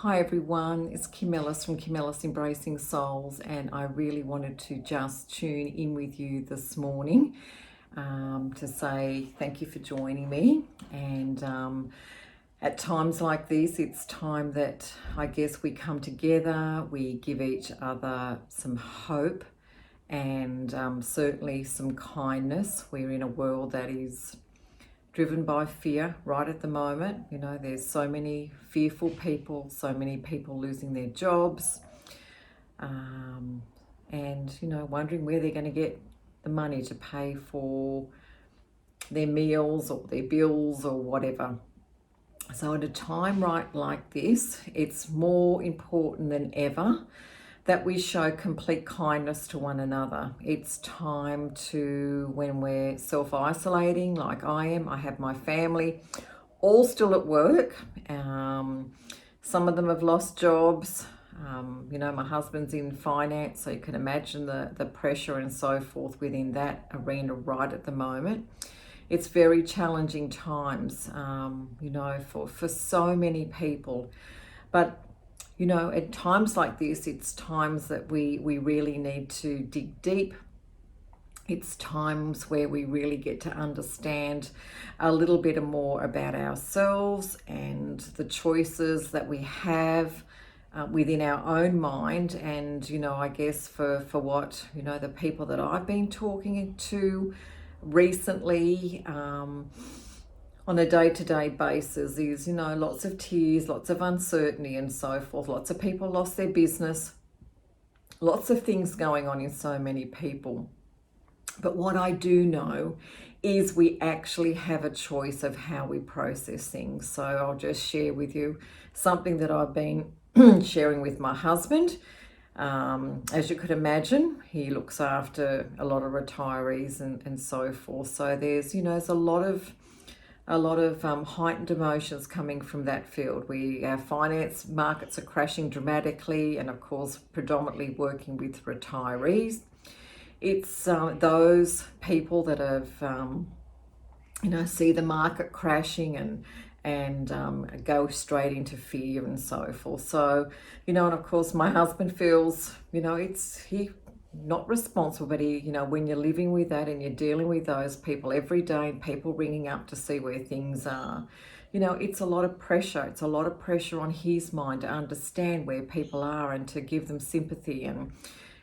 Hi everyone, it's Kim Ellis from Kim Ellis Embracing Souls, and I really wanted to just tune in with you this morning to say thank you for joining me. And at times like this, it's time that I guess we come together, we give each other some hope and certainly some kindness. We're in a world that is driven by fear right at the moment. You know, there's so many fearful people, so many people losing their jobs, and, you know, wondering where they're going to get the money to pay for their meals or their bills or whatever. So at a time right like this, it's more important than ever that we show complete kindness to one another. It's time to, when we're self-isolating like I am, I have my family all still at work. Some of them have lost jobs. You know, my husband's in finance, so you can imagine the pressure and so forth within that arena right at the moment. It's very challenging times, you know, for so many people. But you know, at times like this, it's times that we really need to dig deep. It's times where we really get to understand a little bit more about ourselves and the choices that we have within our own mind. And, you know, I guess for what, you know, the people that I've been talking to recently, on a day-to-day basis is, you know, lots of tears, lots of uncertainty and so forth. Lots of people lost their business, lots of things going on in so many people. But what I do know is we actually have a choice of how we process things. So I'll just share with you something that I've been sharing with my husband. As you could imagine, he looks after a lot of retirees and so forth. So there's, you know, there's a lot of heightened emotions coming from that field. Our finance markets are crashing dramatically, and of course, predominantly working with retirees. It's those people that have, you know, see the market crashing and go straight into fear and so forth. So, you know, and of course, my husband feels, you know, he not responsible, but you know, when you're living with that and you're dealing with those people every day and people ringing up to see where things are, you know, it's a lot of pressure. It's a lot of pressure on his mind to understand where people are and to give them sympathy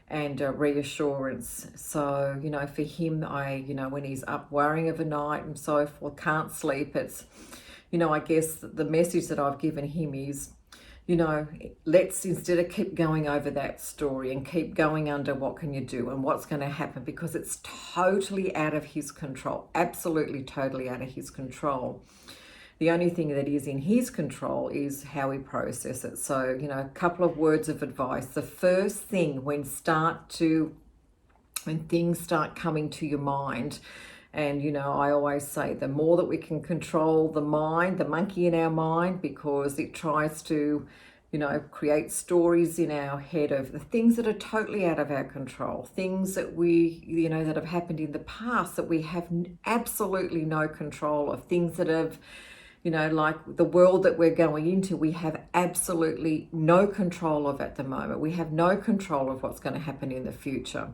and reassurance. So, you know, for him, you know, when he's up worrying overnight and so forth, can't sleep, it's, you know, I guess the message that I've given him is, you know, let's, instead of keep going over that story and keep going under what can you do and what's going to happen, because it's totally out of his control, absolutely totally out of his control. The only thing that is in his control is how we process it. So, you know, a couple of words of advice. The first thing when things start coming to your mind, and, you know, I always say the more that we can control the mind, the monkey in our mind, because it tries to, you know, create stories in our head of the things that are totally out of our control, things that we, you know, that have happened in the past that we have absolutely no control of, things that have, you know, like the world that we're going into, we have absolutely no control of at the moment. We have no control of what's going to happen in the future.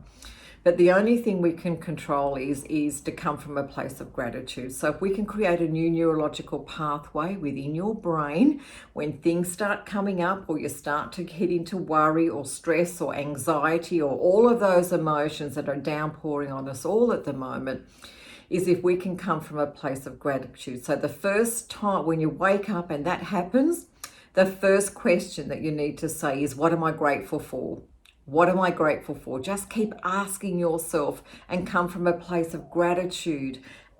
But the only thing we can control is to come from a place of gratitude. So if we can create a new neurological pathway within your brain, when things start coming up or you start to get into worry or stress or anxiety or all of those emotions that are downpouring on us all at the moment, is if we can come from a place of gratitude. So the first time when you wake up and that happens, the first question that you need to say is, what am I grateful for? What am I grateful for? Just keep asking yourself and come from a place of gratitude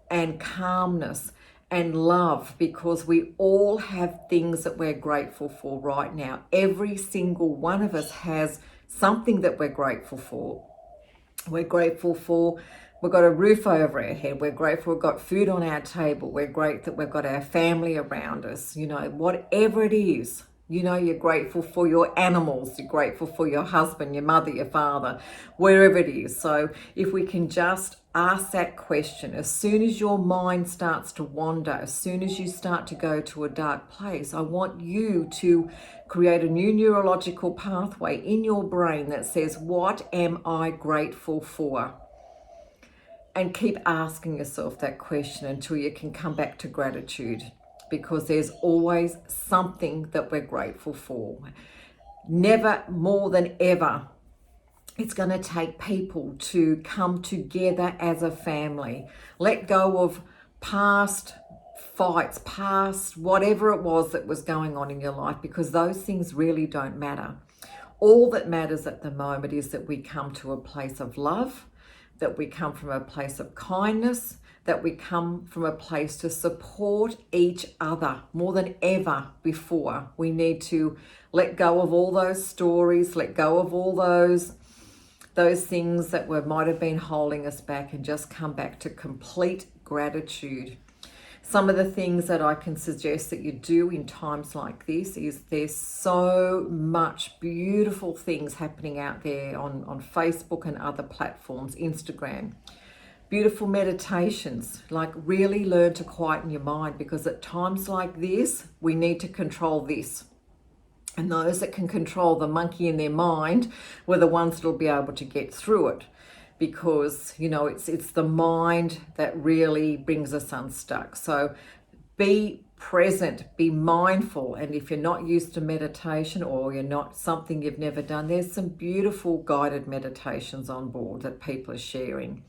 and calmness and love, because we all have things that we're grateful for right now. Every single one of us has something that we're grateful for. We're grateful for we've got a roof over our head. We're grateful we've got food on our table. We're grateful that we've got our family around us. You know, whatever it is, You know, you're grateful for your animals, you're grateful for your husband, your mother, your father, wherever it is. So if we can just ask that question, as soon as your mind starts to wander, as soon as you start to go to a dark place, I want you to create a new neurological pathway in your brain that says, what am I grateful for? And keep asking yourself that question until you can come back to gratitude, because there's always something that we're grateful for. Never more than ever, it's going to take people to come together as a family. Let go of past fights, past whatever it was that was going on in your life, because those things really don't matter. All that matters at the moment is that we come to a place of love, that we come from a place of kindness, that we come from a place to support each other more than ever before. We need to let go of all those stories, let go of all those things that might have been holding us back, and just come back to complete gratitude. Some of the things that I can suggest that you do in times like this is there's so much beautiful things happening out there on Facebook and other platforms, Instagram. Beautiful meditations, like really learn to quieten your mind, because at times like this, we need to control this. And those that can control the monkey in their mind were the ones that will be able to get through it. Because, you know, it's the mind that really brings us unstuck. So be present, be mindful. And if you're not used to meditation, or you're not something you've never done, there's some beautiful guided meditations on board that people are sharing.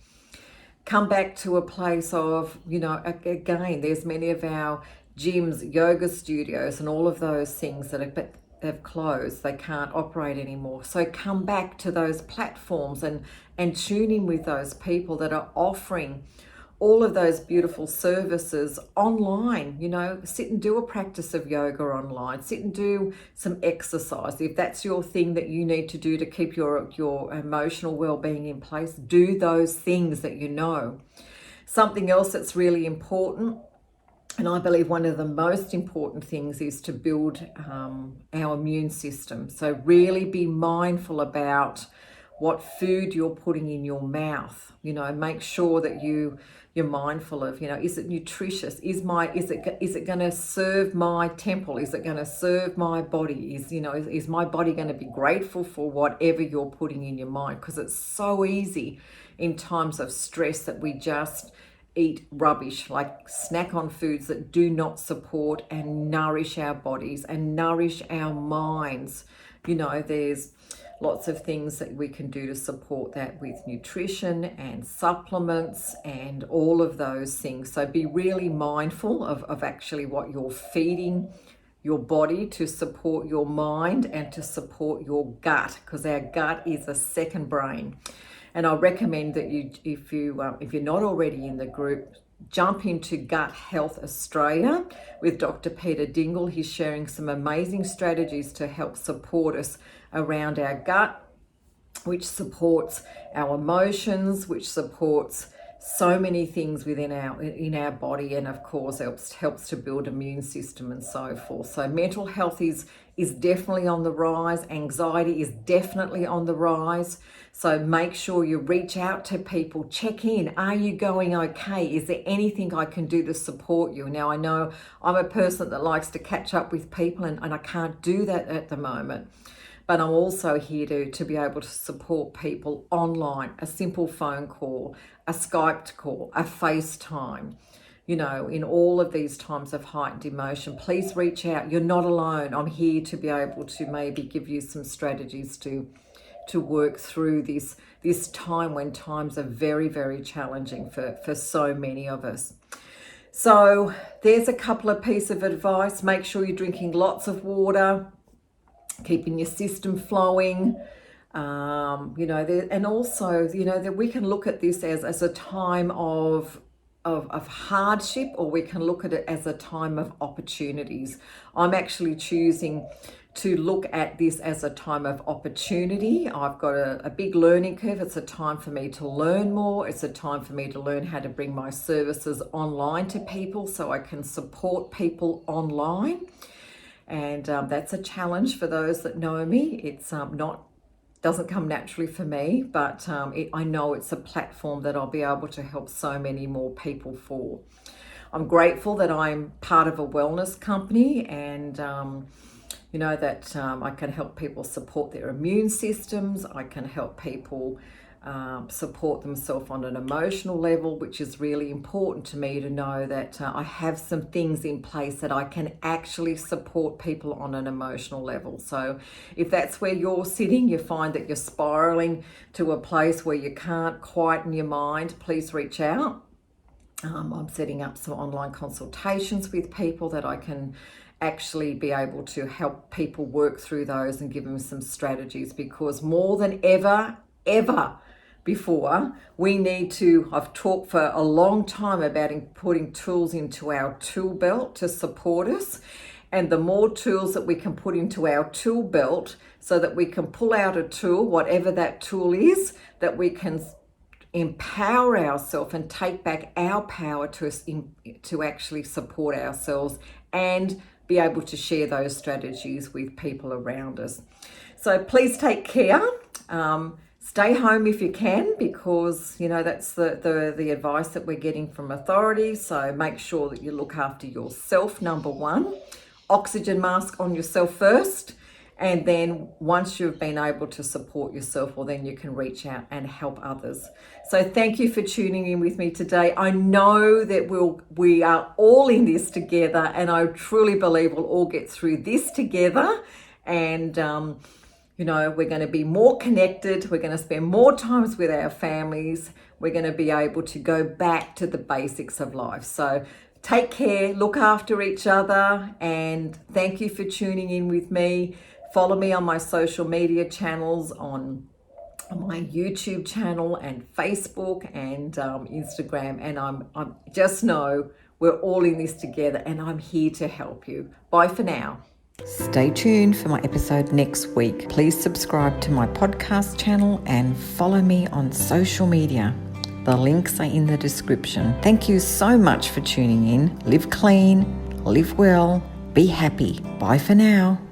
Come back to a place of, you know, again, there's many of our gyms, yoga studios, and all of those things that have closed. They can't operate anymore. So come back to those platforms and tune in with those people that are offering all of those beautiful services online. You know, sit and do a practice of yoga online, sit and do some exercise. If that's your thing that you need to do to keep your emotional well-being in place, do those things that you know. Something else that's really important, and I believe one of the most important things, is to build our immune system. So really be mindful about what food you're putting in your mouth. You know, make sure that you're mindful of, you know, is it nutritious? Is it going to serve my temple? Is it going to serve my body? Is my body going to be grateful for whatever you're putting in your mind? Because it's so easy in times of stress that we just eat rubbish, like snack on foods that do not support and nourish our bodies and nourish our minds. You know, there's lots of things that we can do to support that with nutrition and supplements and all of those things. So be really mindful of actually what you're feeding your body to support your mind and to support your gut, because our gut is a second brain. And I recommend that you, if you're not already in the group, jump into Gut Health Australia with Dr. Peter Dingle. He's sharing some amazing strategies to help support us around our gut, which supports our emotions, which supports so many things within our body, and of course helps to build immune system and so forth. So mental health is definitely on the rise. Anxiety is definitely on the rise. So make sure you reach out to people, check in. Are you going okay? Is there anything I can do to support you? Now, I know I'm a person that likes to catch up with people, and I can't do that at the moment. But I'm also here to be able to support people online, a simple phone call, a Skyped call, a FaceTime. You know, in all of these times of heightened emotion, please reach out. You're not alone. I'm here to be able to maybe give you some strategies to work through this time when times are very, very challenging for so many of us. So there's a couple of pieces of advice. Make sure you're drinking lots of water, keeping your system flowing, and also, that we can look at this as a time of hardship, or we can look at it as a time of opportunities. I'm actually choosing to look at this as a time of opportunity. I've got a big learning curve. It's a time for me to learn more. It's a time for me to learn how to bring my services online to people so I can support people online. And that's a challenge for those that know me. It's doesn't come naturally for me, but I know it's a platform that I'll be able to help so many more people for. I'm grateful that I'm part of a wellness company, and that I can help people support their immune systems. I can help people support themselves on an emotional level, which is really important to me to know that I have some things in place that I can actually support people on an emotional level. So if that's where you're sitting, you find that you're spiraling to a place where you can't quieten your mind, please reach out. I'm setting up some online consultations with people that I can actually be able to help people work through those and give them some strategies, because more than ever before, we need to, I've talked for a long time about putting tools into our tool belt to support us. And the more tools that we can put into our tool belt so that we can pull out a tool, whatever that tool is, that we can empower ourselves and take back our power to actually support ourselves and be able to share those strategies with people around us. So please take care. Stay home if you can, because that's the advice that we're getting from authorities. So make sure that you look after yourself, number one. Oxygen mask on yourself first, and then once you've been able to support yourself, well, then you can reach out and help others. So thank you for tuning in with me today. I know that we are all in this together, and I truly believe we'll all get through this together. And we're going to be more connected. We're going to spend more times with our families. We're going to be able to go back to the basics of life. So take care, look after each other, and thank you for tuning in with me. Follow me on my social media channels, on my YouTube channel and Facebook and Instagram. And I'm just know we're all in this together, and I'm here to help you. Bye for now. Stay tuned for my episode next week. Please subscribe to my podcast channel and follow me on social media. The links are in the description. Thank you so much for tuning in. Live clean, live well, be happy. Bye for now.